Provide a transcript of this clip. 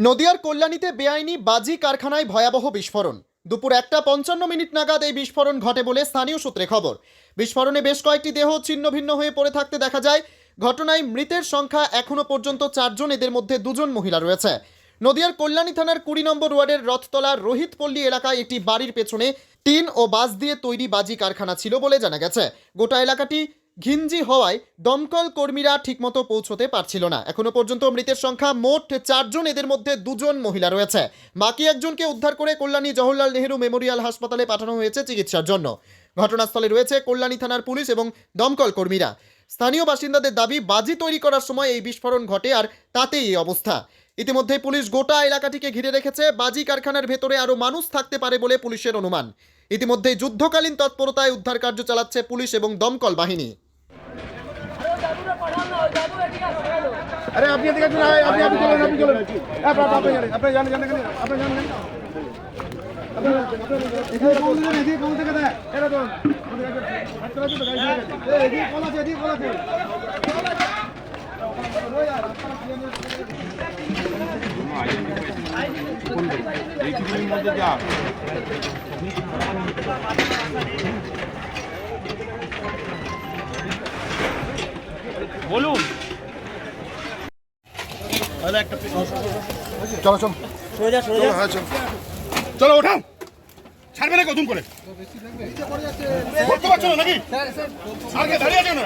নদিয়ার কল্যাণীতে বেআইনি বাজি কারখানায় ভয়াবহ বিস্ফোরণ। দুপুর 1:55 নাগাদ এই বিস্ফোরণ ঘটে বলে স্থানীয় সূত্রে খবর। বিস্ফোরণে বেশ কয়েকটি দেহ ছিন্ন ভিন্ন হয়ে পড়ে থাকতে দেখা যায়। ঘটনায় মৃতের সংখ্যা এখনো পর্যন্ত 4 জন, এদের মধ্যে 2 জন মহিলা রয়েছে। নদিয়ার কল্যাণী থানার 20 নম্বর ওয়ার্ডের রথতলার রোহিতপল্লী এলাকায় একটি বাড়ির পেছনে টিন ও বাঁশ দিয়ে তৈরি বাজি কারখানা ছিল বলে জানা গেছে। গোটা এলাকাটি ঘিঞ্জি হওয়ায় দমকল কর্মীরা ঠিকমতো পৌঁছতে পারছিল না। এখনো পর্যন্ত মৃতের সংখ্যা মোট 4 জন, এদের মধ্যে 2 জন মহিলা রয়েছে। বাকি একজনকে উদ্ধার করে কল্যাণী জওহরলাল নেহেরু মেমোরিয়াল হাসপাতালে পাঠানো হয়েছে চিকিৎসার জন্য। ঘটনাস্থলে রয়েছে কল্যাণী থানার পুলিশ এবং দমকল কর্মীরা। স্থানীয় বাসিন্দাদের দাবি, বাজি তৈরি করার সময় এই বিস্ফোরণ ঘটে আর তাতেই এই অবস্থা। ইতিমধ্যে পুলিশ গোটা এলাকাটিকে ঘিরে রেখেছে। বাজি কারখানার ভেতরে আরও মানুষ থাকতে পারে বলে পুলিশের অনুমান। ইতিমধ্যে যুদ্ধকালীন তৎপরতায় উদ্ধার কার্য চালাচ্ছে পুলিশ এবং দমকল বাহিনী। अरे आप ये देखिए আপনি চলুন আপনি জানেন এদিকে কোন থেকে দেয় এটা তো হাতরা তো গাড়ি এদিকে কোন আছে এই কিছুর মধ্যে যা বলুন। চলো চলো সোজা হ্যাঁ চলো ওঠাও, ছাড়বে না কতক্ষণ করে করতে পারছো না নাকি স্যারকে দাঁড়িয়ে আছে না।